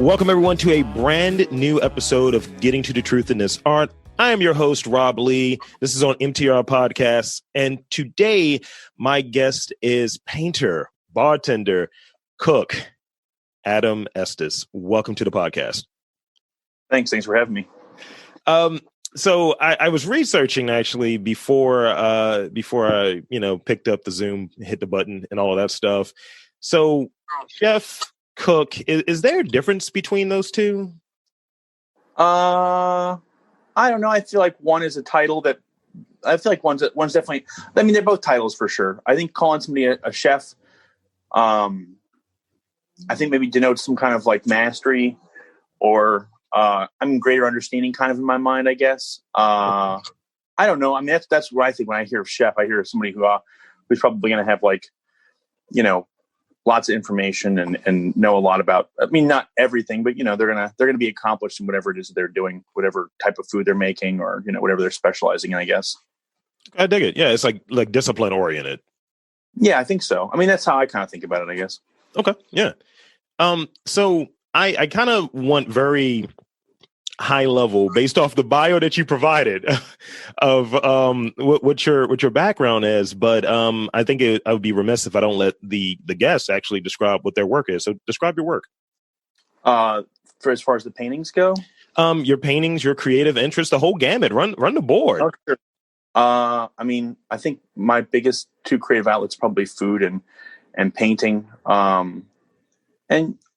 Welcome, everyone, to a brand new episode of Getting to the Truth in This Art. I am your host, Rob Lee. This is on MTR Podcasts. And today, my guest is painter, bartender, cook, Adam Estes. Welcome to the podcast. Thanks for having me. So I was researching actually before I picked up the Zoom, hit the button, and all of that stuff. So, chef, cook, is there a difference between those two? I don't know. I feel like one is a title that I feel like one's definitely. I mean, they're both titles for sure. I think calling somebody a chef, I think maybe denotes some kind of like mastery or greater understanding, kind of in my mind, I guess. I don't know. I mean, that's what I think when I hear of chef. I hear of somebody who's probably going to have lots of information and know a lot about, I mean, not everything, but they're gonna be accomplished in whatever it is that they're doing, whatever type of food they're making, or whatever they're specializing in, I guess. I dig it. Yeah, it's like discipline oriented. Yeah, I think so. I mean, that's how I kind of think about it, I guess. Okay. Yeah. So I kind of want very high level, based off the bio that you provided, of what your background is. But I think I would be remiss if I don't let the guests actually describe what their work is. So describe your work. For as far as the paintings go, your paintings, your creative interests, the whole gamut. Run the board. Oh, sure. I mean, I think my biggest two creative outlets probably food and painting. And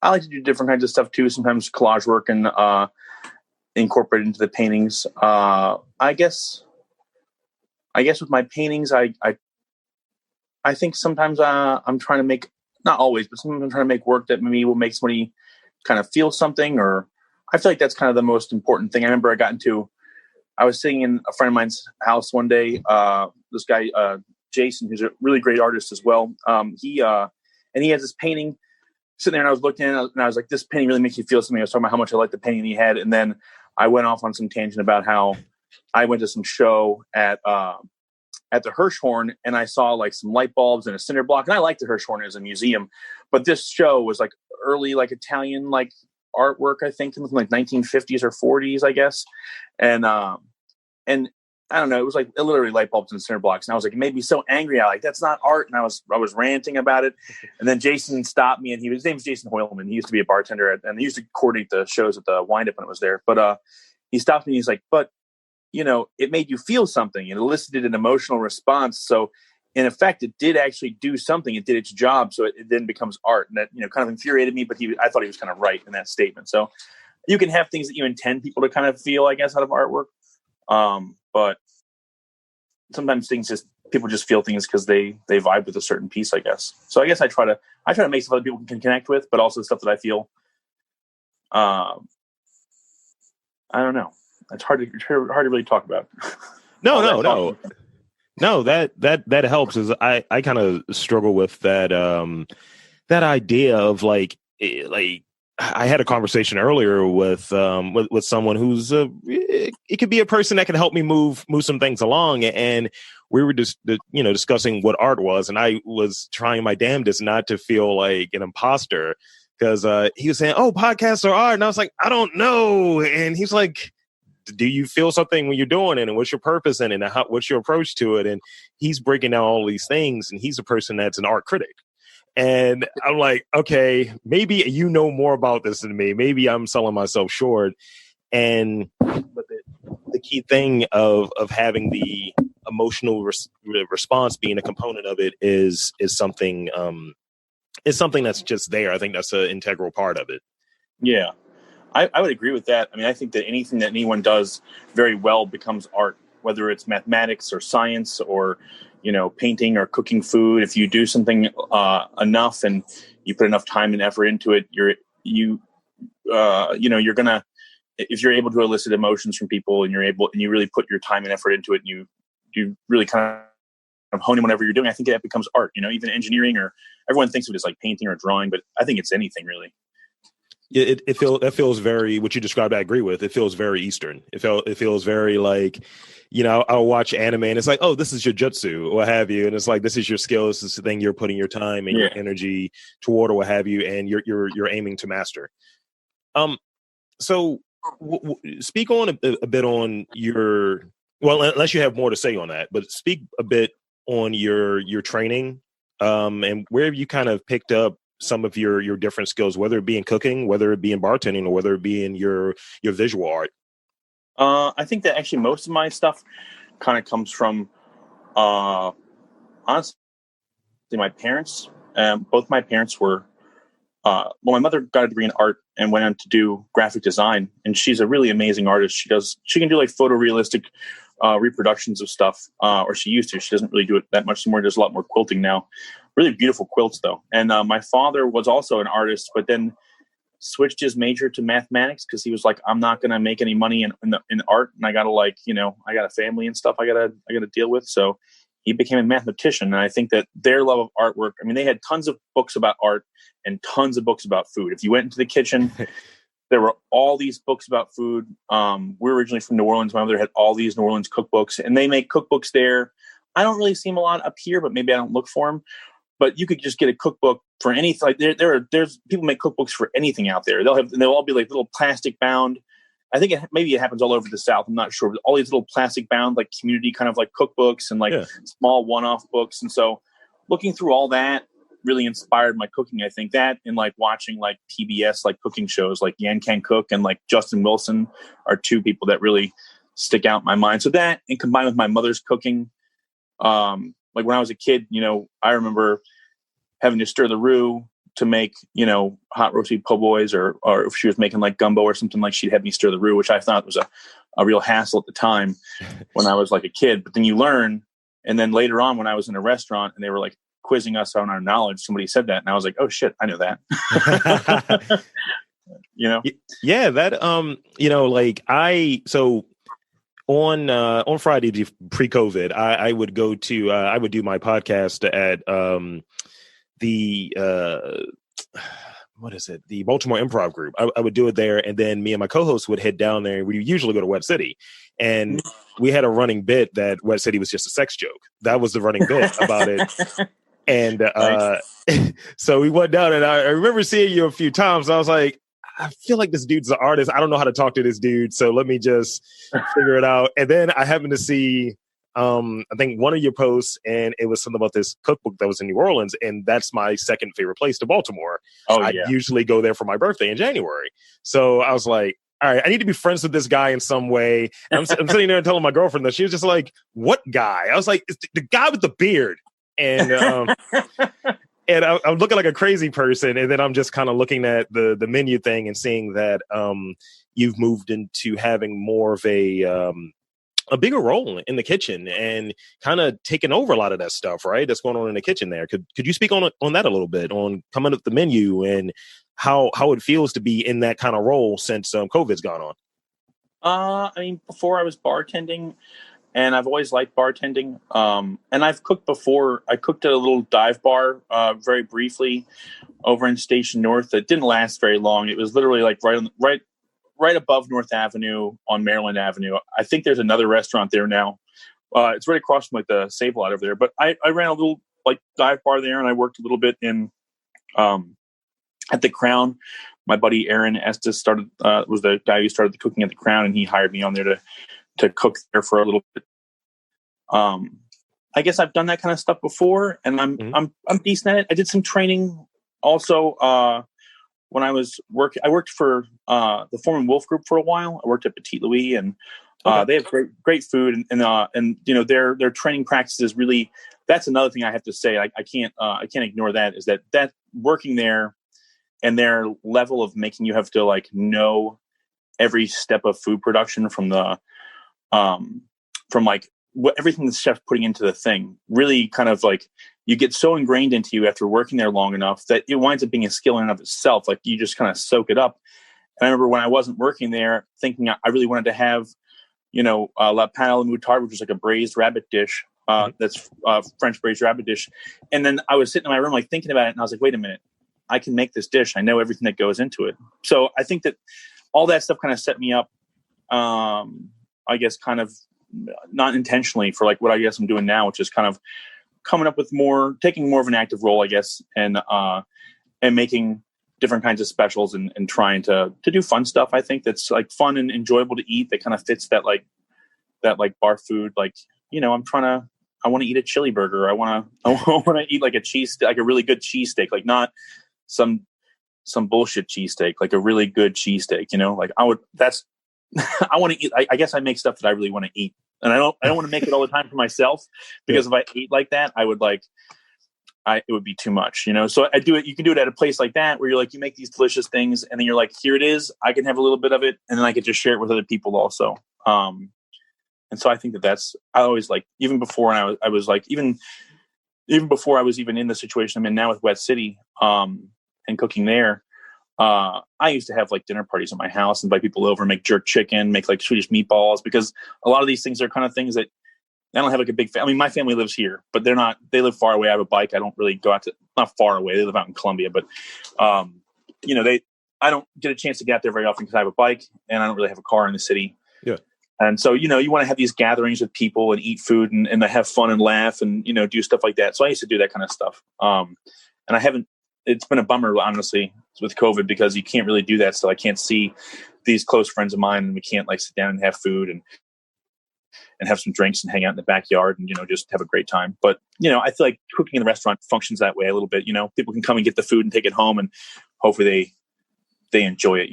I like to do different kinds of stuff too. Sometimes collage work and incorporate into the paintings. I guess with my paintings, I think sometimes I'm trying to make, not always, but sometimes I'm trying to make work that maybe will make somebody kind of feel something, or I feel like that's kind of the most important thing. I remember I was sitting in a friend of mine's house one day. This guy, Jason, who's a really great artist as well. He has this painting sitting there, and I was looking at it, and I was like, this painting really makes you feel something. I was talking about how much I liked the painting he had, and then I went off on some tangent about how I went to some show at the Hirshhorn, and I saw like some light bulbs and a cinder block. And I like the Hirshhorn as a museum, but this show was like early, like Italian, like artwork, I think in like 1950s or 40s, I guess. And I don't know, it was like literally light bulbs and cinder blocks. And I was like, it made me so angry. That's not art. And I was ranting about it. And then Jason stopped me, and his name's Jason Hoylman. He used to be a bartender and he used to coordinate the shows at the Wind Up when it was there. But he stopped me and he's like, but it made you feel something. It elicited an emotional response. So in effect, it did actually do something. It did its job. So it then becomes art. And that, kind of infuriated me, but I thought he was kind of right in that statement. So you can have things that you intend people to kind of feel, I guess, out of artwork. But sometimes people just feel things because they vibe with a certain piece, I guess. So I guess I try to make stuff other people can connect with, but also stuff that I feel, I don't know. It's hard to really talk about. No, that helps. Is I kind of struggle with that idea of like I had a conversation earlier with someone who's it could be a person that can help me move some things along, and we were just discussing what art was, and I was trying my damnedest not to feel like an imposter, because he was saying, "Oh, podcasts are art," and I was like, "I don't know," and he's like, do you feel something when you're doing it, and what's your purpose in it, and what's your approach to it? And he's breaking down all these things, and he's a person that's an art critic. And I'm like, okay, maybe you know more about this than me. Maybe I'm selling myself short. But the key thing of having the emotional response being a component of it is something that's just there. I think that's an integral part of it. Yeah, I would agree with that. I mean, I think that anything that anyone does very well becomes art, whether it's mathematics or science or painting or cooking food. If you do something enough and you put enough time and effort into it, you're gonna, if you're able to elicit emotions from people, and you really put your time and effort into it, and you really kind of hone in whatever you're doing, I think that becomes art. Even engineering, or everyone thinks of it as like painting or drawing, but I think it's anything really. It feels very, what you described, I agree with. It feels very Eastern. It feels very like, I'll watch anime and it's like, oh, this is your jutsu or what have you. And it's like, this is your skill. This is the thing you're putting your time and your energy toward or what have you. And you're aiming to master. So speak on a bit on your, well, unless you have more to say on that, but speak a bit on your training, and where you kind of picked up some of your different skills, whether it be in cooking, whether it be in bartending, or whether it be in your visual art. I think that actually most of my stuff kind of comes from, honestly, my parents. Both my parents were, well, my mother got a degree in art and went on to do graphic design, and she's a really amazing artist. She can do like photorealistic reproductions of stuff, or she used to. She doesn't really do it that much anymore. Does a lot more quilting now. Really beautiful quilts though. And my father was also an artist, but then switched his major to mathematics because he was like, I'm not going to make any money in art, and I got to I got a family and stuff I got to deal with. So he became a mathematician, and I think that their love of artwork. I mean, they had tons of books about art and tons of books about food. If you went into the kitchen, there were all these books about food. We're originally from New Orleans. My mother had all these New Orleans cookbooks, and they make cookbooks there. I don't really see them a lot up here, but maybe I don't look for them. But you could just get a cookbook for anything. Like there's people make cookbooks for anything out there. They'll all be like little plastic bound. I think maybe it happens all over the South. I'm not sure. But all these little plastic bound, like community kind of like cookbooks and like small one-off books. And so looking through all that really inspired my cooking. I think that, and like watching like PBS, like cooking shows like Yan Can Cook and like Justin Wilson are two people that really stick out in my mind. So that, and combined with my mother's cooking, like when I was a kid, I remember having to stir the roux to make, hot roasted po' boys, or if she was making like gumbo or something, like she'd have me stir the roux, which I thought was a real hassle at the time when I was like a kid. But then you learn. And then later on, when I was in a restaurant and they were like quizzing us on our knowledge, somebody said that. And I was like, oh shit, I know that. Yeah, that, so on Fridays pre-COVID, I would go to I would do my podcast at the what is it? The Baltimore Improv Group. I would do it there, and then me and my co-host would head down there. We usually go to Wet City, and we had a running bit that Wet City was just a sex joke. That was the running bit about it. And so we went down, and I remember seeing you a few times. I was like, I feel like this dude's an artist. I don't know how to talk to this dude, so let me just figure it out. And then I happened to see, I think one of your posts, and it was something about this cookbook that was in New Orleans, and that's my second favorite place to Baltimore. I usually go there for my birthday in January. So I was like, all right, I need to be friends with this guy in some way. And I'm sitting there and telling my girlfriend that. She was just like, what guy? I was like, it's the guy with the beard. And and I'm looking like a crazy person, and then I'm just kind of looking at the menu thing and seeing that you've moved into having more of a bigger role in the kitchen and kind of taking over a lot of that stuff, right? That's going on in the kitchen there. Could you speak on that a little bit, on coming up the menu and how it feels to be in that kind of role since COVID's gone on? I mean, before I was bartending, and I've always liked bartending. And I've cooked before. I cooked at a little dive bar very briefly over in Station North. That didn't last very long. It was literally like right above North Avenue on Maryland Avenue. I think there's another restaurant there now. It's right across from like the Save Lot over there. But I ran a little like dive bar there, and I worked a little bit in at the Crown. My buddy Aaron Estes was the guy who started the cooking at the Crown, and he hired me on there to cook there for a little bit. I guess I've done that kind of stuff before, and I'm decent at it. I did some training also when I was I worked for the Foreman Wolf Group for a while. I worked at Petit Louis, and they have great food, and their training practices really. That's another thing I have to say. I can't ignore that, is that working there and their level of making you have to like know every step of food production from like everything the chef's putting into the thing, really kind of like you get so ingrained into you after working there long enough that it winds up being a skill in and of itself. Like you just kind of soak it up. And I remember when I wasn't working there thinking I really wanted to have, la pain à la moutarde, which is like a braised rabbit dish. That's French braised rabbit dish. And then I was sitting in my room, like thinking about it. And I was like, wait a minute, I can make this dish. I know everything that goes into it. So I think that all that stuff kind of set me up, I guess, kind of not intentionally for like what I guess I'm doing now, which is kind of coming up with taking more of an active role, I guess, and making different kinds of specials and trying to do fun stuff. I think that's like fun and enjoyable to eat. That kind of fits that like bar food. Like, I want to eat a chili burger. I want to eat like like a really good cheesesteak, like not some bullshit cheesesteak, like a really good cheesesteak, like I want to eat. I guess I make stuff that I really want to eat, and I don't want to make it all the time for myself, because if I ate like that, I would it would be too much, So I do it. You can do it at a place like that where you're like, you make these delicious things, and then you're like, here it is. I can have a little bit of it, and then I can just share it with other people also. And so I think I always like, even before, and I was like, even before I was even in the situation I'm in now with Wet City, and cooking there, I used to have like dinner parties at my house, invite people over, make jerk chicken, make like Swedish meatballs, because a lot of these things are kind of things that I don't have like a big family. I mean, my family lives here, but they live far away. I have a bike. I don't really go out not far away. They live out in Columbia, but, I don't get a chance to get out there very often because I have a bike and I don't really have a car in the city. Yeah. And so, you want to have these gatherings with people and eat food and have fun and laugh and, do stuff like that. So I used to do that kind of stuff. And it's been a bummer, honestly, with COVID, because you can't really do that. So I can't see these close friends of mine, and we can't like sit down and have food and have some drinks and hang out in the backyard and, just have a great time. But, I feel like cooking in the restaurant functions that way a little bit. People can come and get the food and take it home, and hopefully they enjoy it,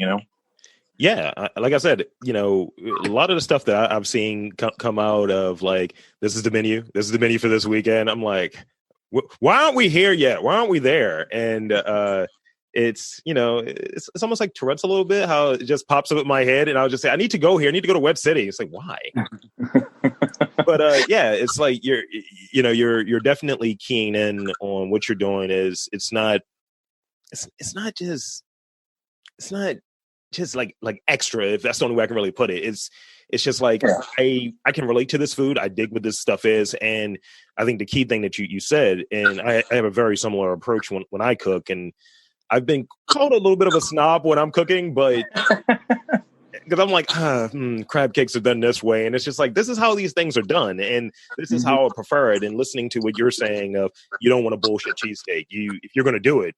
Yeah, like I said, a lot of the stuff that I've seen come out of like, this is the menu for this weekend. I'm like, why aren't we here yet? Why aren't we there? And it's it's almost like Tourette's a little bit, how it just pops up in my head, and I'll just say, I need to go here. I need to go to Web City. It's like, why? But yeah, it's like you're definitely keying in on what you're doing. It's not just like extra, if that's the only way I can really put it. It's just like, I can relate to this food. I dig what this stuff is. And I think the key thing that you said, and I have a very similar approach when I cook, and I've been called a little bit of a snob when I'm cooking, but because I'm like, crab cakes are done this way. And it's just like, this is how these things are done. And this is how I prefer it. And listening to what you're saying of, you don't want a bullshit cheesesteak. If you're going to do it,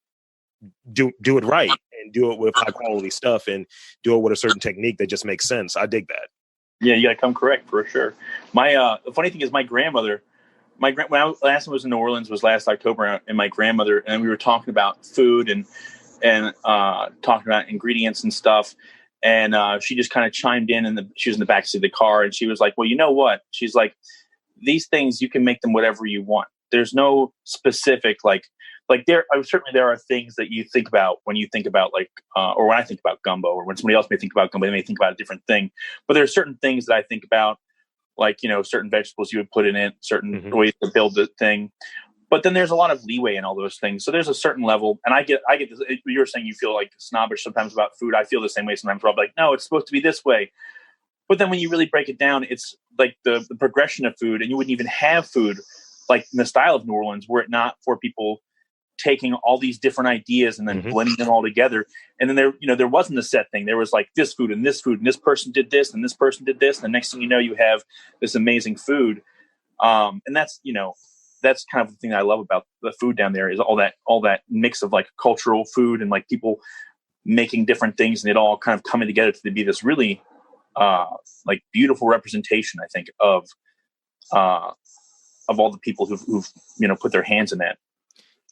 do it right, and do it with high quality stuff, and do it with a certain technique that just makes sense. I dig that. Yeah, you got to come correct for sure. The funny thing is, my grandmother, when last time I was in New Orleans was last October, and my grandmother, and we were talking about food and talking about ingredients and stuff. And she just kind of chimed in, and she was in the backseat of the car, and she was like, well, you know what? She's like, these things, you can make them whatever you want. There's no specific, like there are things that you think about when you think about or when I think about gumbo, or when somebody else may think about gumbo, they may think about a different thing. But there are certain things that I think about, like, certain vegetables you would put in it, certain ways to build the thing. But then there's a lot of leeway in all those things. So there's a certain level, and I get this. You're saying you feel like snobbish sometimes about food. I feel the same way sometimes. Where I'm like, no, it's supposed to be this way. But then when you really break it down, it's like the progression of food, and you wouldn't even have food like in the style of New Orleans were it not for people taking all these different ideas and then blending them all together. And then there wasn't a set thing. There was like this food, and this person did this, and this person did this. And the next thing you know, you have this amazing food. And that's kind of the thing I love about the food down there, is all that mix of like cultural food and like people making different things, and it all kind of coming together to be this really like beautiful representation, I think, of all the people who've put their hands in that.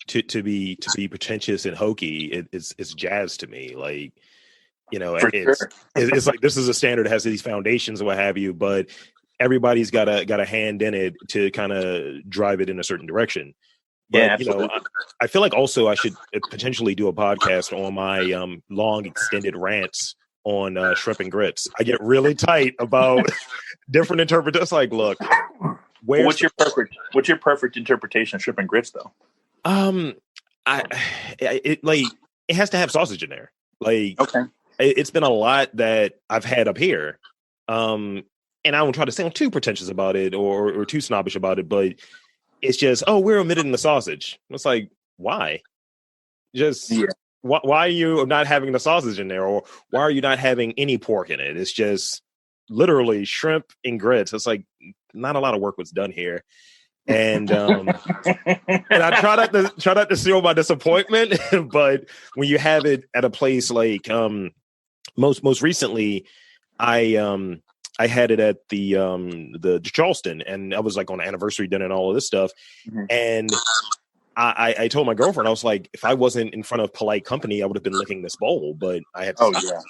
To be pretentious and hokey, it's jazz to me. Like, it's like, this is a standard, it has these foundations and what have you, but everybody's got a hand in it to kind of drive it in a certain direction. But, yeah, absolutely. I feel like also I should potentially do a podcast on my long extended rants on shrimp and grits. I get really tight about different interpretations. Like, look, what's your perfect interpretation of shrimp and grits, though? It has to have sausage in there. Like, okay, it's been a lot that I've had up here. And I don't try to sound too pretentious about it or too snobbish about it, but it's just, we're omitting the sausage. It's like, why? Why are you not having the sausage in there? Or why are you not having any pork in it? It's just literally shrimp and grits. It's like, not a lot of work was done here. And and I try not to seal my disappointment, but when you have it at a place like most recently, I had it at the Charleston, and I was like on anniversary dinner and all of this stuff. Mm-hmm. And I told my girlfriend, I was like, if I wasn't in front of polite company, I would have been licking this bowl, but I had to stop. Yeah.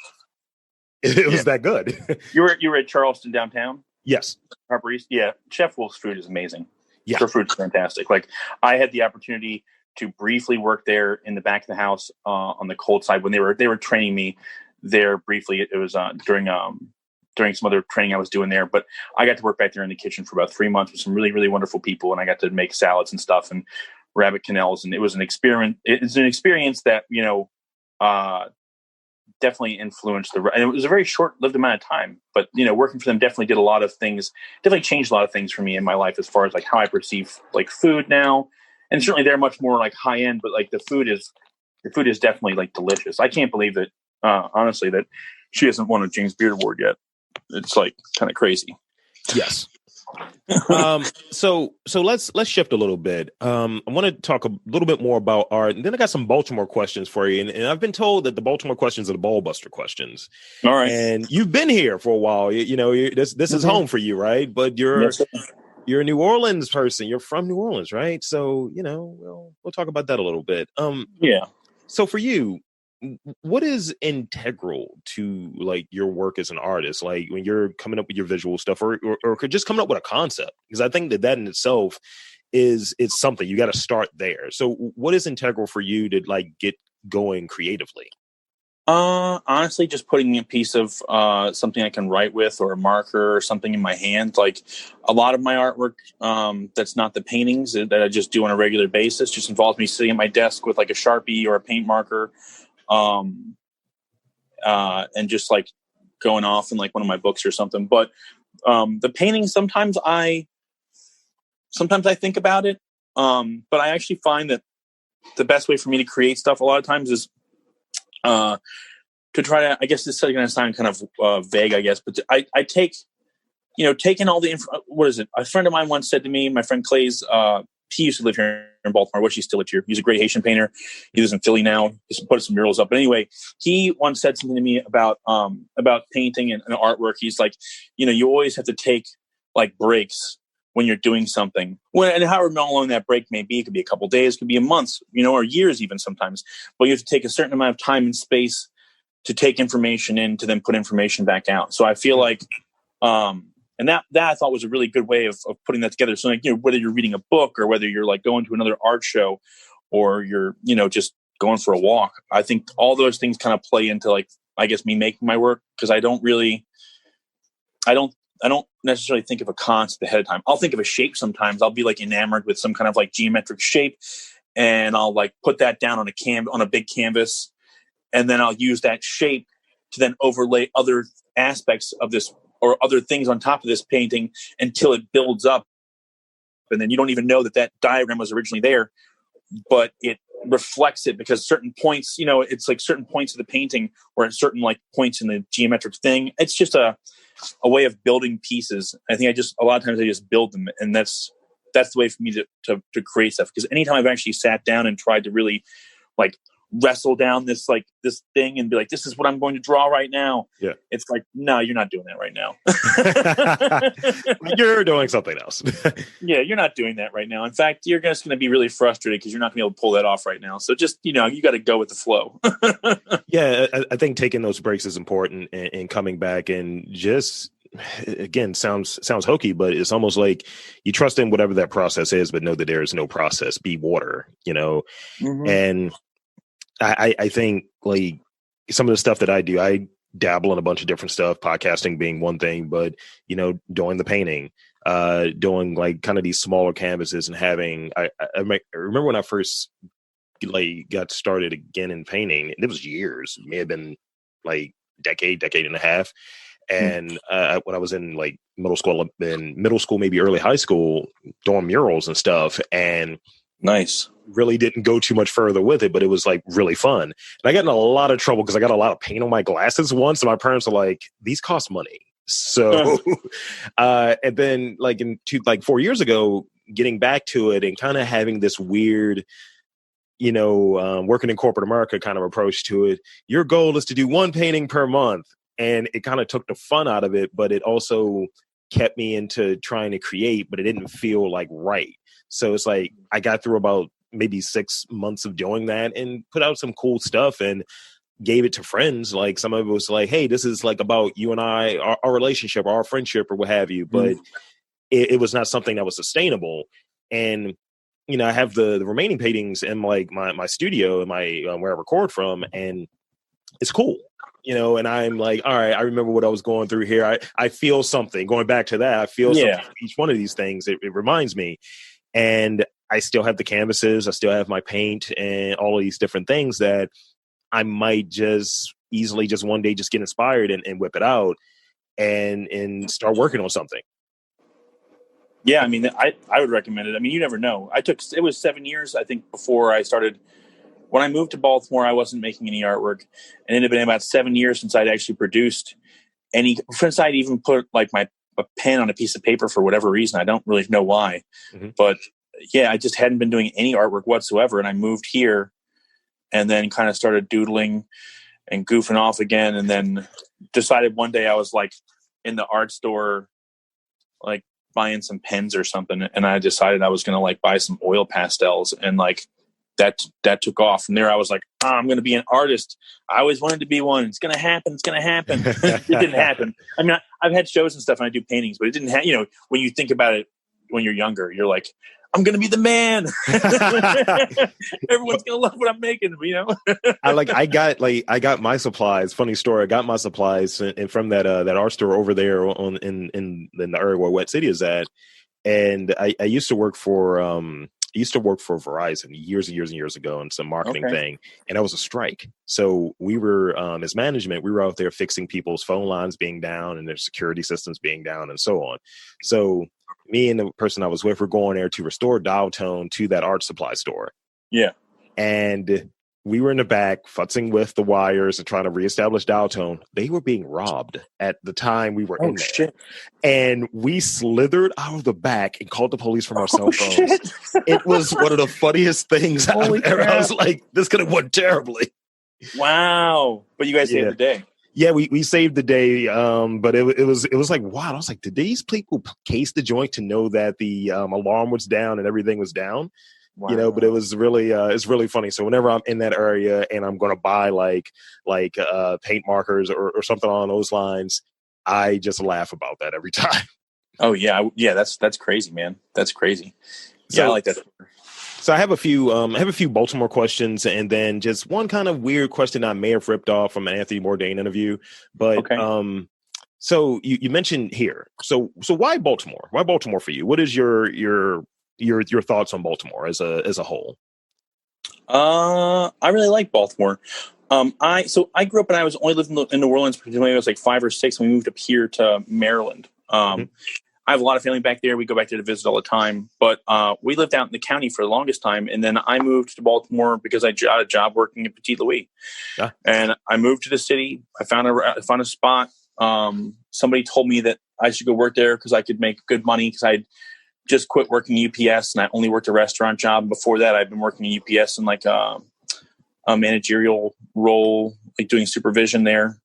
It was that good. You were at Charleston downtown? Yes. Harper East? Yeah. Chef Wolf's food is amazing. Yeah. Her food's fantastic. Like, I had the opportunity to briefly work there in the back of the house on the cold side when they were training me there briefly. It was during some other training I was doing there, but I got to work back there in the kitchen for about 3 months with some really, really wonderful people. And I got to make salads and stuff and rabbit canals. And it was an experience. It's an experience that, definitely influenced and it was a very short-lived amount of time, but working for them definitely did a lot of things, definitely changed a lot of things for me in my life as far as like how I perceive like food now. And certainly they're much more like high end, but like the food is definitely like delicious. I can't believe that, honestly, that she hasn't won a James Beard Award yet. It's like kind of crazy. Yes. So let's shift a little bit. I want to talk a little bit more about art, and then I got some Baltimore questions for you. And I've been told that the Baltimore questions are the ball buster questions. All right. And you've been here for a while. This is home for you, right? But you're a New Orleans person. You're from New Orleans, right? So we'll talk about that a little bit. Yeah. So for you, what is integral to like your work as an artist, like when you're coming up with your visual stuff or just coming up with a concept? Because I think that in itself it's something you got to start there. So what is integral for you to like get going creatively? Honestly, just putting a piece of something I can write with or a marker or something in my hand. Like a lot of my artwork that's not the paintings that I just do on a regular basis just involves me sitting at my desk with like a Sharpie or a paint marker and just like going off in like one of my books or something. But the painting, sometimes I think about it. But I actually find that the best way for me to create stuff a lot of times is to try to, I guess this is going to sound kind of vague, I guess, but I take, taking all the what is it? A friend of mine once said to me, my friend Clay's, he used to live here in Baltimore. He still lives here. He's a great Haitian painter. He lives in Philly now. He's put some murals up. But anyway, he once said something to me about painting and artwork. He's like, you always have to take like breaks when you're doing something. And however long that break may be, it could be a couple of days, it could be a month, or years even sometimes. But you have to take a certain amount of time and space to take information in to then put information back out. So I feel like, and that I thought was a really good way of putting that together. So like, whether you're reading a book or whether you're like going to another art show or you're, just going for a walk, I think all those things kind of play into like, I guess me making my work. Cause I don't necessarily think of a concept ahead of time. I'll think of a shape sometimes. I'll be like enamored with some kind of like geometric shape and I'll like put that down on a big canvas. And then I'll use that shape to then overlay other aspects of this or other things on top of this painting until it builds up. And then you don't even know that diagram was originally there, but it reflects it because certain points, it's like certain points of the painting or at certain like points in the geometric thing. It's just a way of building pieces. I think a lot of times I just build them, and that's the way for me to create stuff. Because anytime I've actually sat down and tried to really like wrestle down this thing and be like, this is what I'm going to draw right now. Yeah. It's like, no, you're not doing that right now. You're doing something else. Yeah, you're not doing that right now. In fact, you're just going to be really frustrated because you're not going to be able to pull that off right now. So just, you got to go with the flow. Yeah, I think taking those breaks is important and coming back and just, again, sounds hokey, but it's almost like you trust in whatever that process is, but know that there is no process. Be water, Mm-hmm. And I think like some of the stuff that I do, I dabble in a bunch of different stuff, podcasting being one thing, but, doing the painting, doing like kind of these smaller canvases and having, I remember when I first like got started again in painting, it was years, it may have been like decade and a half. And when I was in like middle school, maybe early high school, doing murals and stuff, and nice. Really didn't go too much further with it, but it was like really fun. And I got in a lot of trouble because I got a lot of paint on my glasses once, and my parents were like, "These cost money." So, and then like 4 years ago, getting back to it and kind of having this weird, working in corporate America kind of approach to it. Your goal is to do one painting per month. And it kind of took the fun out of it, but it also kept me into trying to create, but it didn't feel like right. So it's like I got through about maybe 6 months of doing that and put out some cool stuff and gave it to friends. Like some of it was like, hey, this is like about you and I, our relationship, our friendship or what have you. But it was not something that was sustainable. And, I have the remaining paintings in like my studio and my where I record from, and it's cool. And I'm like, all right, I remember what I was going through here. I feel something. Going back to that, I feel something from each one of these things. It reminds me. And I still have the canvases. I still have my paint and all of these different things that I might just easily just one day just get inspired and whip it out and start working on something. Yeah, I mean, I would recommend it. I mean, you never know. It was 7 years, I think, before I started. When I moved to Baltimore, I wasn't making any artwork. And it had been about 7 years since I'd actually produced since I'd even put like a pen on a piece of paper for whatever reason. I don't really know why. Mm-hmm. But yeah, I just hadn't been doing any artwork whatsoever. And I moved here and then kind of started doodling and goofing off again. And then decided one day I was like in the art store, like buying some pens or something. And I decided I was going to like buy some oil pastels, and like that took off. And there I was like, I'm going to be an artist. I always wanted to be one. It's going to happen. It's going to happen. It didn't happen. I mean, I've had shows and stuff and I do paintings, but it didn't happen. When you think about it, when you're younger, you're like, I'm going to be the man. Everyone's going to love what I'm making, I got my supplies. Funny story. I got my supplies and from that art store over there in the area where Wet City is at. And I used to work for Verizon years and years and years ago in some marketing thing. And that was a strike. So we were, as management, we were out there fixing people's phone lines being down and their security systems being down and so on. So me and the person I was with were going there to restore dial tone to that art supply store. Yeah. And we were in the back futzing with the wires and trying to reestablish dial tone. They were being robbed at the time we were in there. Shit. And we slithered out of the back and called the police from our cell phones. Shit. It was one of the funniest things I've ever. I was like, this could have went terribly. Wow. But you guys saved the day. Yeah, we saved the day, but it was like, wow. I was like, did these people case the joint to know that the alarm was down and everything was down? Wow. But it was really it's really funny. So whenever I'm in that area and I'm going to buy like paint markers or something along those lines, I just laugh about that every time. Oh yeah, that's crazy, man. That's crazy. Yeah, I like that. So I have a few Baltimore questions, and then just one kind of weird question I may have ripped off from an Anthony Bourdain interview. But okay. So you mentioned here. So why Baltimore? Why Baltimore for you? What is your thoughts on Baltimore as a whole? I really like Baltimore. I grew up and I was only living in New Orleans until I was like 5 or 6, and we moved up here to Maryland. I have a lot of family back there. We go back there to visit all the time. But we lived out in the county for the longest time. And then I moved to Baltimore because I got a job working at Petit Louis. Yeah. And I moved to the city. I found a spot. Somebody told me that I should go work there because I could make good money because I'd just quit working UPS and I only worked a restaurant job. Before that, I'd been working at UPS in like a managerial role, like doing supervision there.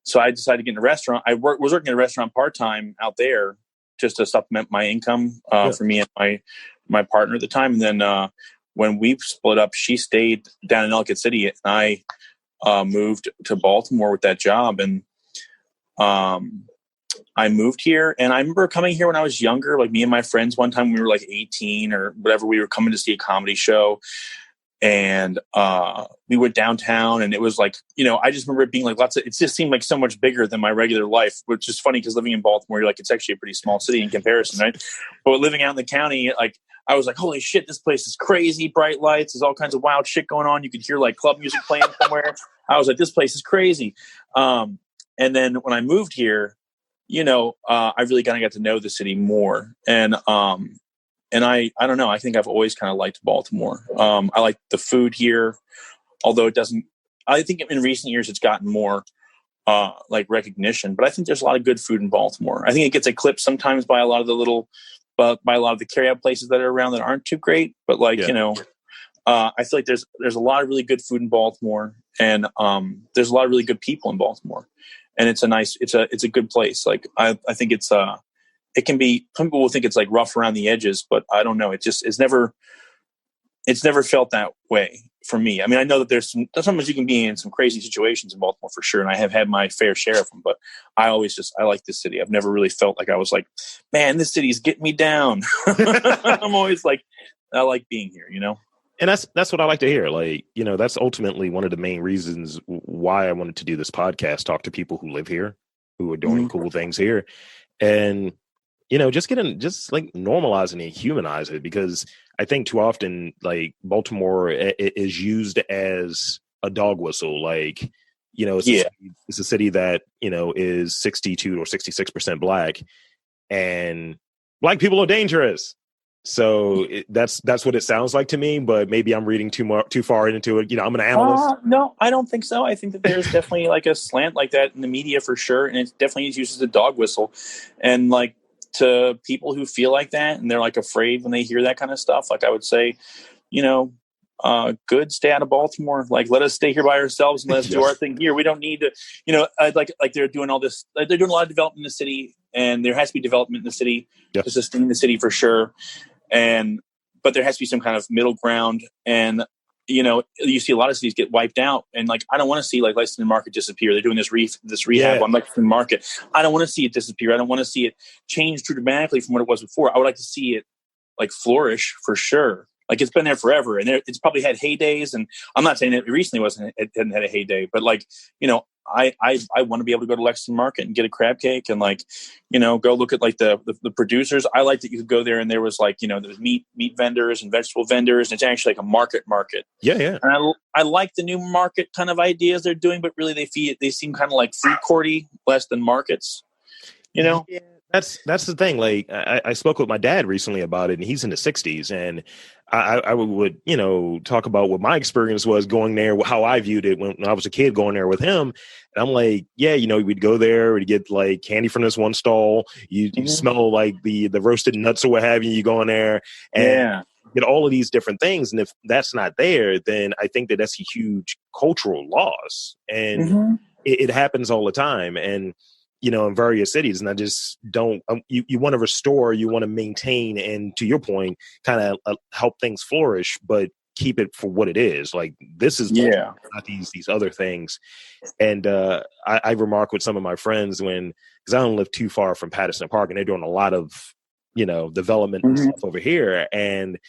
So I decided to get in a restaurant. I was working in a restaurant part-time out there just to supplement my income for me and my partner at the time. And then when we split up, she stayed down in Ellicott City and I moved to Baltimore with that job. And I moved here, and I remember coming here when I was younger, like me and my friends one time when we were like 18 or whatever, we were coming to see a comedy show. And we went downtown, and it was like, I just remember it being like it just seemed like so much bigger than my regular life, which is funny because living in Baltimore, you're like, it's actually a pretty small city in comparison, right? But living out in the county, like, I was like, holy shit, this place is crazy. Bright lights. There's all kinds of wild shit going on. You could hear like club music playing somewhere. I was like, this place is crazy. And then when I moved here, I really kind of got to know the city more. And I don't know. I think I've always kind of liked Baltimore. I like the food here, although it doesn't. I think in recent years it's gotten more like recognition. But I think there's a lot of good food in Baltimore. I think it gets eclipsed sometimes by a lot of the little but by a lot of the carryout places that are around that aren't too great. But like, I feel like there's a lot of really good food in Baltimore, and there's a lot of really good people in Baltimore, and it's a good place. Like I think it can be, some people will think it's like rough around the edges, but I don't know. It's never felt that way for me. I mean, I know that sometimes you can be in some crazy situations in Baltimore for sure, and I have had my fair share of them, but I like this city. I've never really felt like I was like, man, this city's getting me down. I'm always like, I like being here, And that's what I like to hear. Like, that's ultimately one of the main reasons why I wanted to do this podcast, talk to people who live here, who are doing cool things here. And, just like normalizing and humanize it, because I think too often, like, Baltimore is used as a dog whistle. Like, it's a city that, is 62 or 66% Black, and Black people are dangerous. So that's what it sounds like to me, but maybe I'm reading too far into it. I'm an analyst. No, I don't think so. I think that there's definitely like a slant like that in the media for sure, and it definitely is used as a dog whistle. And like, to people who feel like that and they're like afraid when they hear that kind of stuff, like I would say, good, stay out of Baltimore. Like, let us stay here by ourselves and let us do our thing here. We don't need to, like they're doing all this. Like, they're doing a lot of development in the city, and there has to be development in the city to sustain the city for sure. But there has to be some kind of middle ground. And, you see a lot of cities get wiped out, and like, I don't want to see like Lexington Market disappear. They're doing this rehab on Lexington Market. I don't want to see it disappear. I don't want to see it change dramatically from what it was before. I would like to see it like flourish for sure. Like, it's been there forever, and it's probably had heydays. And I'm not saying it recently it hadn't had a heyday, but like, I want to be able to go to Lexington Market and get a crab cake, and like, go look at like the producers. I like that you could go there and there was like, there was meat vendors and vegetable vendors, and it's actually like a market. Yeah. And I like the new market kind of ideas they're doing, but really they seem kind of like food courty less than markets, Yeah, that's the thing. Like, I spoke with my dad recently about it, and he's in the 60s, and I would talk about what my experience was going there, how I viewed it when I was a kid going there with him. And I'm like, yeah, we'd go there, we'd get like candy from this one stall. You smell like the roasted nuts or what have you. You go in there and get all of these different things. And if that's not there, then I think that's a huge cultural loss. And it happens all the time. And in various cities, and I just don't. You want to restore, you want to maintain, and to your point, kind of help things flourish, but keep it for what it is. Like, this is not these other things. And I remark with some of my friends because I don't live too far from Patterson Park, and they're doing a lot of development and stuff over here, and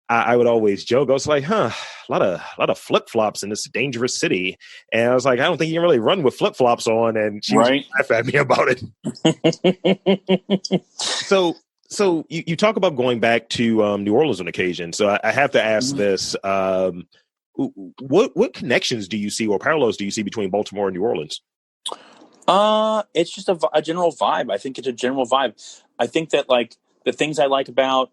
I would always joke. I was like, a lot of flip flops in this dangerous city. And I was like, I don't think you can really run with flip flops on. And she was laugh at me about it. So you talk about going back to New Orleans on occasion. So I have to ask this: what connections do you see, or parallels do you see between Baltimore and New Orleans? It's just a general vibe. I think it's a general vibe. I think that like the things I like about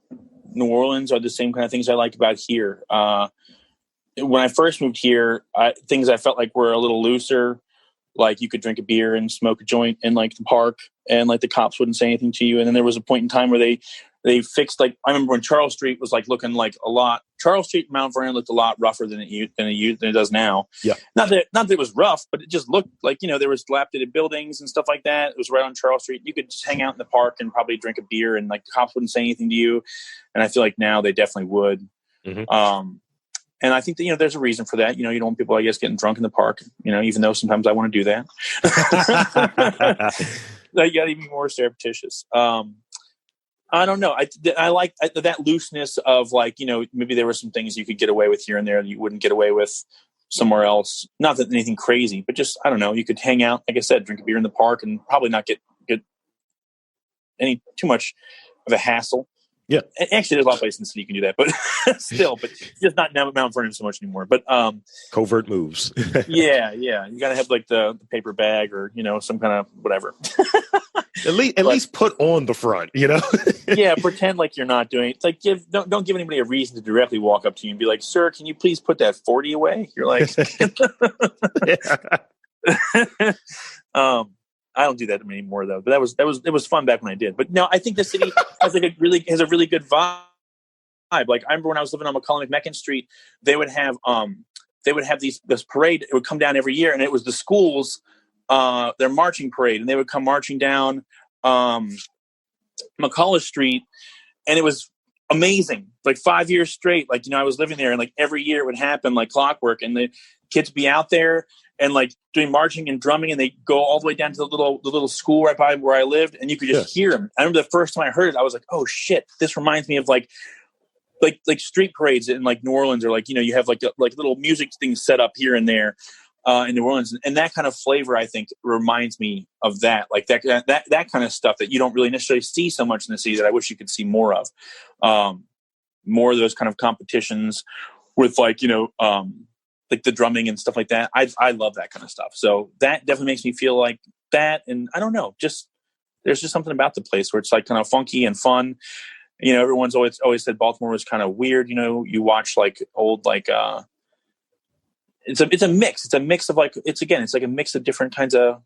New Orleans are the same kind of things I like about here. When I first moved here, things I felt like were a little looser. Like, you could drink a beer and smoke a joint in like the park, and like the cops wouldn't say anything to you. And then there was a point in time where they fixed, like, I remember when Charles Street was like looking like Charles Street in Mount Vernon looked a lot rougher than it does now. Yeah. Not that it was rough, but it just looked like, there was dilapidated buildings and stuff like that. It was right on Charles Street. You could just hang out in the park and probably drink a beer, and like the cops wouldn't say anything to you. And I feel like now they definitely would. And I think that, there's a reason for that. You don't want people, I guess, getting drunk in the park, even though sometimes I want to do that. You got to be more surreptitious. I don't know. I like that looseness of like, maybe there were some things you could get away with here and there that you wouldn't get away with somewhere else. Not that anything crazy, but just, I don't know, you could hang out, like I said, drink a beer in the park and probably not get any too much of a hassle. Yeah. Actually, there's a lot of places in the city you can do that, but still, but just not Mount Vernon so much anymore. But covert moves. yeah. You got to have like the paper bag or, some kind of whatever. At least put on the front, Yeah, pretend like you're not doing it. It's like don't give anybody a reason to directly walk up to you and be like, "Sir, can you please put that 40 away?" You're like, I don't do that anymore though. But it was fun back when I did. But no, I think the city has a really good vibe. Like I remember when I was living on McCullough McMecken Street, they would have this parade. It would come down every year, and it was the schools their marching parade, and they would come marching down McCullough Street, and it was amazing. Like 5 years straight, like I was living there, and like every year it would happen like clockwork, and the kids would be out there and like doing marching and drumming, and they go all the way down to the little school right by where I lived, and you could just hear them. I remember the first time I heard it, I was like, "Oh shit, this reminds me of like street parades in like New Orleans, or like you have like little music things set up here and there in New Orleans, and that kind of flavor I think reminds me of that, like that kind of stuff that you don't really necessarily see so much in the city that I wish you could see more of, more of those kind of competitions with like like the drumming and stuff like that. I love that kind of stuff, so that definitely makes me feel like that. And I don't know, just there's just something about the place where it's like kind of funky and fun. Everyone's always said Baltimore was kind of weird. You watch like old like it's a mix. It's a mix of like it's like a mix of different kinds of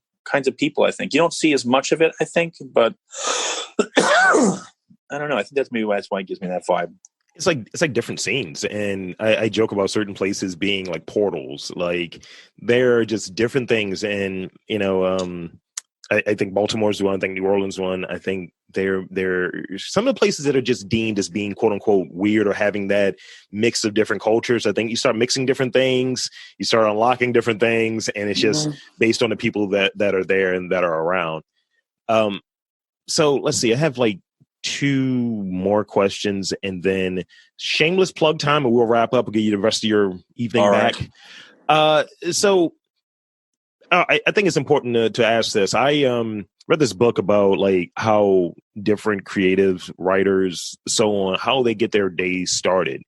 people. I think you don't see as much of it. I think, but I don't know. I think that's why it gives me that vibe. It's like different scenes, and I joke about certain places being like portals. Like they're just different things, and I think Baltimore's one. I think New Orleans one. I think they're some of the places that are just deemed as being quote unquote weird or having that mix of different cultures. I think you start mixing different things, you start unlocking different things, and it's just based on the people that are there and that are around. So let's see. I have like 2 more questions, and then shameless plug time, and we'll wrap up and give you the rest of your evening All back. Right. I think it's important to ask this. I read this book about like how different creative writers, so on, how they get their days started.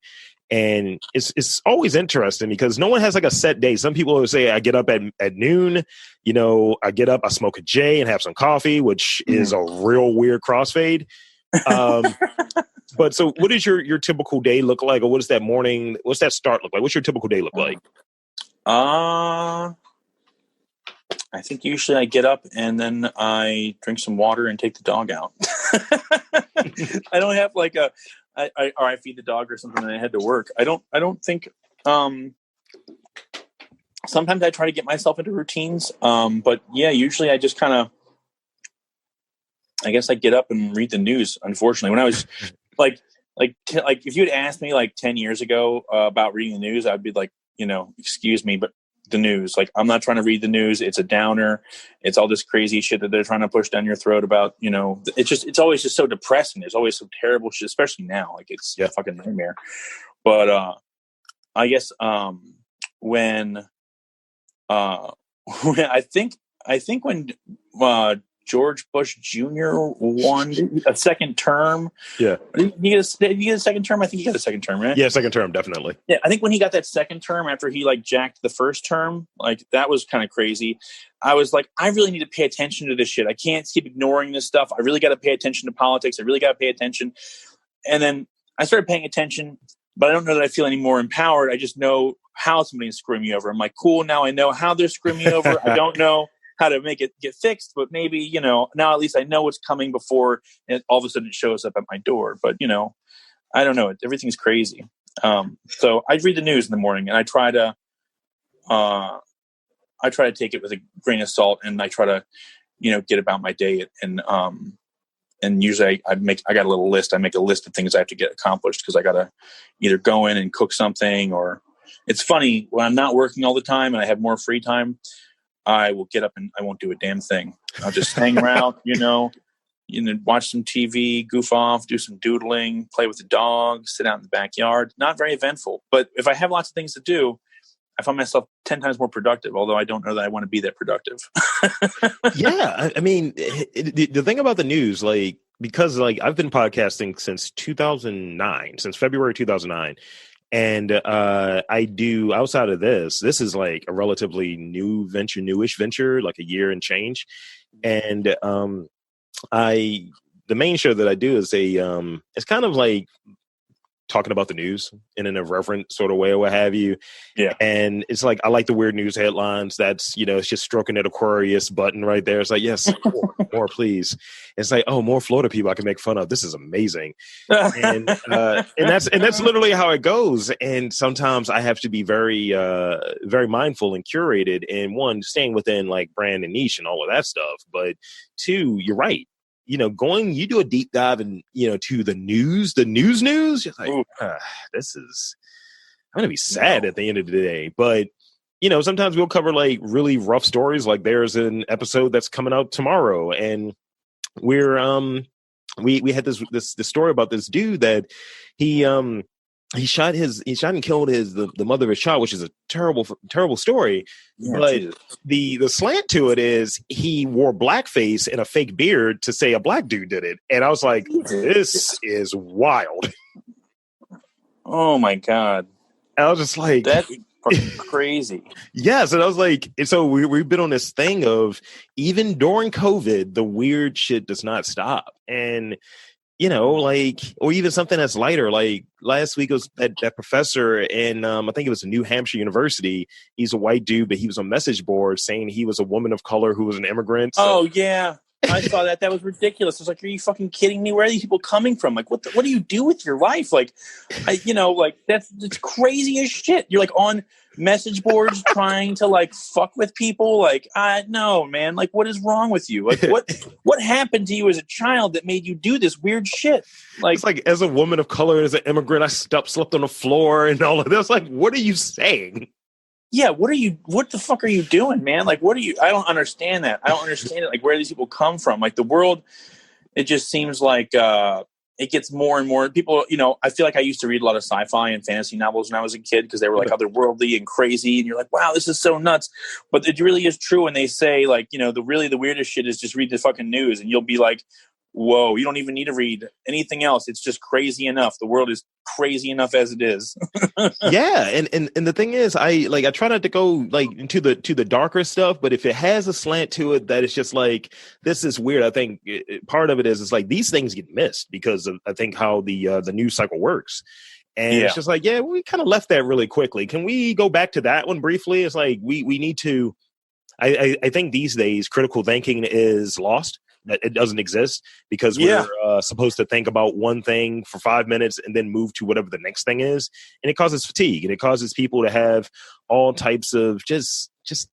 And it's always interesting because no one has like a set day. Some people will say, I get up at noon, I get up, I smoke a J and have some coffee, which is a real weird crossfade. But so what does your typical day look like? Or what's that start look like? What's your typical day look like? I think usually I get up and then I drink some water and take the dog out. I don't have like or I feed the dog or something and I head to work. I don't think, sometimes I try to get myself into routines. But yeah, usually I just kind of, I guess I get up and read the news. Unfortunately, when I was like if you had asked me like 10 years ago about reading the news, I'd be like, excuse me, but the news, like I'm not trying to read the news. It's a downer. It's all this crazy shit that they're trying to push down your throat about, it's always just so depressing. There's always some terrible shit, especially now. Like it's a fucking nightmare. But I guess when I think when George Bush Jr. won a second term. Yeah. Did he get a second term? I think he got a second term, right? Yeah, second term, definitely. Yeah, I think when he got that second term after he like jacked the first term, like that was kind of crazy. I was like, I really need to pay attention to this shit. I can't keep ignoring this stuff. I really got to pay attention to politics. I really got to pay attention. And then I started paying attention, but I don't know that I feel any more empowered. I just know how somebody's screwing me over. I'm like, cool, now I know how they're screwing me over. I don't know how to make it get fixed, but maybe, now at least I know what's coming before all of a sudden it shows up at my door. But, I don't know. Everything's crazy. So I read the news in the morning and I try to take it with a grain of salt, and I try to, get about my day. And usually I got a little list. I make a list of things I have to get accomplished because I got to either go in and cook something, or it's funny when I'm not working all the time and I have more free time, I will get up and I won't do a damn thing. I'll just hang around, watch some TV, goof off, do some doodling, play with the dog, sit out in the backyard. Not very eventful. But if I have lots of things to do, I find myself 10 times more productive, although I don't know that I want to be that productive. Yeah. I mean, the thing about the news, like, because like I've been podcasting since 2009, since February 2009. And I do, outside of this is like a relatively newish venture, like a year and change. And the main show that I do is it's kind of like talking about the news in an irreverent sort of way or what have you. Yeah. And it's like, I like the weird news headlines. That's, it's just stroking that Aquarius button right there. It's like, yes, more, please. It's like, oh, more Florida people I can make fun of. This is amazing. And that's literally how it goes. And sometimes I have to be very, very mindful and curated, and one, staying within like brand and niche and all of that stuff. But two, you're right. You do a deep dive and, to the news, just like, this is, I'm going to be sad at the end of the day. But, sometimes we'll cover like really rough stories. Like there's an episode that's coming out tomorrow, and we're, we had this story about this dude that he shot and killed the mother of his child, which is a terrible story. Yeah, but Jesus. The slant to it is he wore blackface and a fake beard to say a black dude did it. And I was like, this is wild. Oh my God. I was just like, that's crazy. Yes. And I was like, and so we've been on this thing of, even during COVID, the weird shit does not stop. And or even something that's lighter. Like last week was that professor in, I think it was New Hampshire University. He's a white dude, but he was on message boards saying he was a woman of color who was an immigrant. So. Oh yeah. I saw that. That was ridiculous. I was like, are you fucking kidding me? Where are these people coming from? Like, what do you do with your life? Like, it's crazy as shit. You're like on message boards trying to like fuck with people. Like, no, man. Like, what is wrong with you? Like, what happened to you as a child that made you do this weird shit? Like, it's like, as a woman of color, as an immigrant, I slept on the floor and all of this. Like, what are you saying? Yeah, what the fuck are you doing, man? Like, I don't understand that. I don't understand it. Like, where these people come from. Like, the world, it just seems like it gets more and more people, I feel like I used to read a lot of sci-fi and fantasy novels when I was a kid because they were like otherworldly and crazy. And you're like, wow, this is so nuts. But it really is true. And they say like, the weirdest shit is just read the fucking news and you'll be like, whoa, you don't even need to read anything else. It's just crazy enough. The world is crazy enough as it is. Yeah. And the thing is, I try not to go like to the darker stuff, but if it has a slant to it that it's just like, this is weird. I think part of it is like these things get missed because of, I think, how the news cycle works. And it's just like, yeah, we kind of left that really quickly. Can we go back to that one briefly? It's like, we need to, I think these days critical thinking is lost. That it doesn't exist because we're supposed to think about one thing for 5 minutes and then move to whatever the next thing is. And it causes fatigue, and it causes people to have all types of just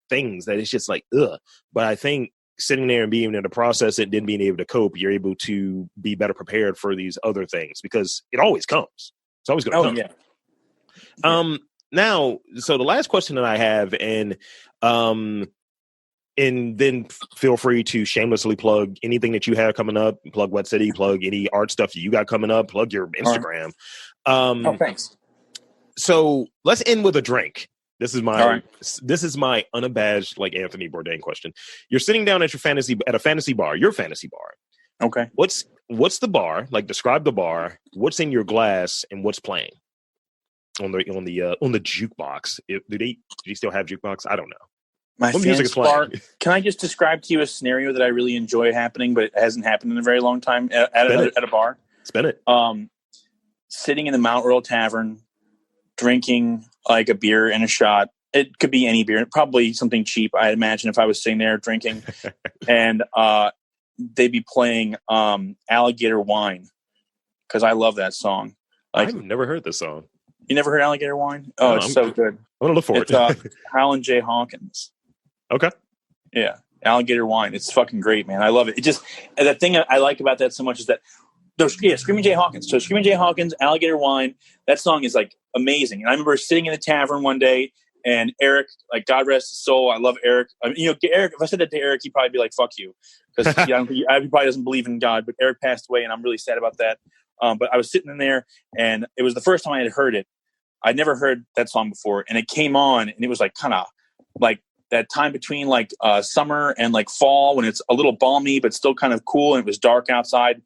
things that it's just like, ugh. But I think sitting there and being able to process it and then being able to cope, you're able to be better prepared for these other things because it always comes. It's always going to come. Yeah. Now, so the last question that I have, and then feel free to shamelessly plug anything that you have coming up. Plug Wet City, plug any art stuff that you got coming up, plug your Instagram. Thanks. So let's end with a drink. This is my unabashed, like, Anthony Bourdain question. You're sitting down at your fantasy bar. Okay. What's the bar? Like, describe the bar. What's in your glass and what's playing on the jukebox? Do you still have jukebox? I don't know. My fantasy bar. Can I just describe to you a scenario that I really enjoy happening, but it hasn't happened in a very long time at a bar? Spin it. Sitting in the Mount Earl Tavern, drinking like a beer and a shot. It could be any beer, probably something cheap, I imagine, if I was sitting there drinking. And they'd be playing Alligator Wine because I love that song. Like, I've never heard this song. You never heard Alligator Wine? Oh, it's so good. I'm going to look for it. It's Howlin' J. Hawkins. Okay. Yeah. Alligator Wine. It's fucking great, man. I love it. It just, the thing I like about that so much is that, Screaming Jay Hawkins. So Screaming Jay Hawkins, Alligator Wine, that song is like amazing. And I remember sitting in the tavern one day and Eric, like, God rest his soul. I love Eric. I mean, Eric, if I said that to Eric, he'd probably be like, fuck you. Because he probably doesn't believe in God, but Eric passed away and I'm really sad about that. But I was sitting in there and it was the first time I had heard it. I'd never heard that song before, and it came on, and it was like kind of like that time between like summer and like fall when it's a little balmy but still kind of cool, and it was dark outside,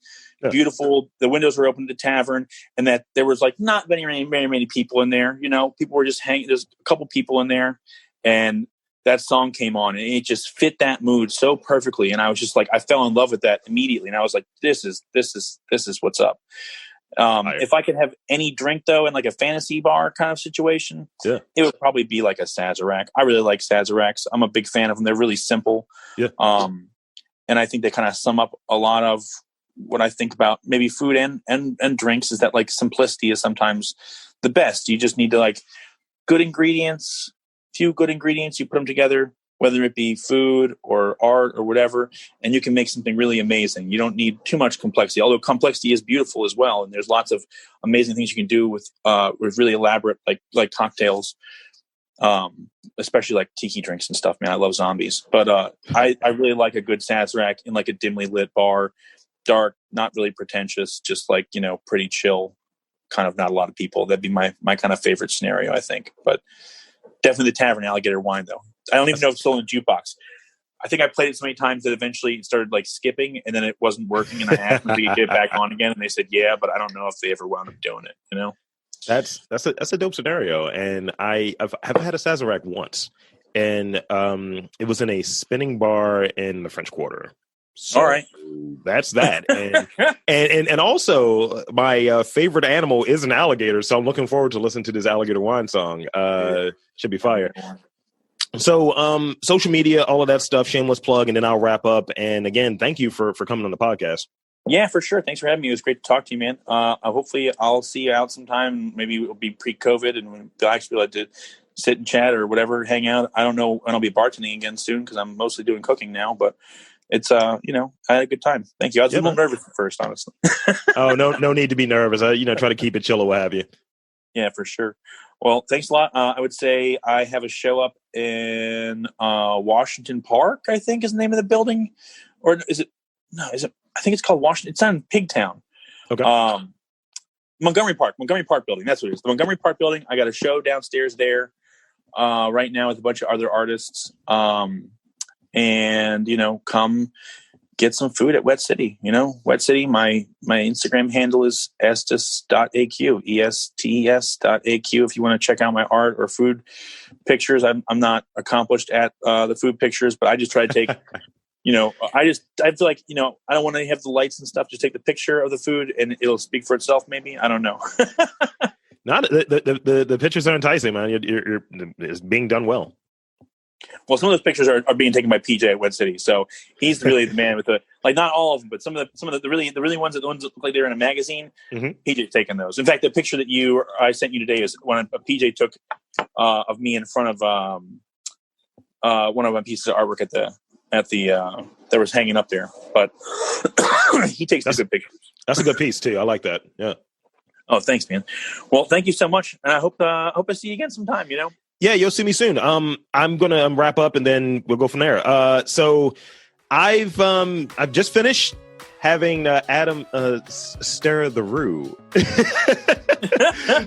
beautiful. The windows were open to the tavern, and that there was like not very many people in there. People were just hanging. There's a couple people in there, and that song came on, and it just fit that mood so perfectly. And I was just like, I fell in love with that immediately, and I was like, this is what's up. If I could have any drink though, in like a fantasy bar kind of situation, it would probably be like a Sazerac. I really like Sazeracs. I'm a big fan of them. They're really simple. Yeah. And I think they kind of sum up a lot of what I think about maybe food and drinks, is that like simplicity is sometimes the best. You just need to like good ingredients, few good ingredients, you put them together, whether it be food or art or whatever, and you can make something really amazing. You don't need too much complexity, although complexity is beautiful as well. And there's lots of amazing things you can do with really elaborate, like cocktails, especially like tiki drinks and stuff, man. I love zombies, but I really like a good Sazerac in like a dimly lit bar, dark, not really pretentious, just like, pretty chill, kind of not a lot of people. That'd be my kind of favorite scenario, I think. But definitely the tavern alligator wine, though. I don't even know if it's still in the jukebox. I think I played it so many times that eventually it started like skipping, and then it wasn't working, and I asked them to get it back on again, and they said, yeah, but I don't know if they ever wound up doing it, That's a dope scenario. And I've had a Sazerac once, and it was in a spinning bar in the French Quarter. So all right. That's that. And also my favorite animal is an alligator. So I'm looking forward to listening to this alligator wine song. Should be fire. So social media, all of that stuff, shameless plug, and then I'll wrap up. And again, thank you for coming on the podcast. Yeah, for sure. Thanks for having me. It was great to talk to you, man. Hopefully I'll see you out sometime. Maybe it'll be pre-COVID, and we'll actually like to sit and chat or whatever, hang out. I don't know when I'll be bartending again soon, because I'm mostly doing cooking now, but it's, I had a good time. Thank you. I was a little nervous at first, honestly. Oh, no need to be nervous. Try to keep it chill or what have you. Yeah, for sure. Well, thanks a lot. I would say I have a show up in Washington Park, I think is the name of the building. Or is it? No, is it? I think it's called Washington. It's on Pigtown. Okay. Montgomery Park building. That's what it is. The Montgomery Park building. I got a show downstairs there right now with a bunch of other artists. And, come get some food at Wet City. Wet City, my Instagram handle is estes.aq, ESTES.aq. If you want to check out my art or food pictures, I'm not accomplished at the food pictures, but I just try to take, I feel like, I don't want to have the lights and stuff. Just take the picture of the food and it'll speak for itself. Maybe. I don't know. Not the pictures are enticing, man. It's being done well. Well, some of those pictures are being taken by PJ at Wet City, so he's really the man with the not all of them, but some of the really ones that look like they're in a magazine. Mm-hmm. PJ's taking those. In fact, the picture that I sent you today is one PJ took of me in front of one of my pieces of artwork at the that was hanging up there. But he takes some good pictures. That's a good piece too. I like that. Yeah. Oh, thanks, man. Well, thank you so much, and I hope I see you again sometime. Yeah, you'll see me soon. I'm gonna wrap up and then we'll go from there. So I've just finished having Adam stir the roux.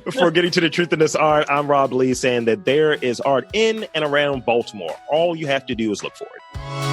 Before getting to the truth in this art, I'm Rob Lee saying that there is art in and around Baltimore. All you have to do is look for it.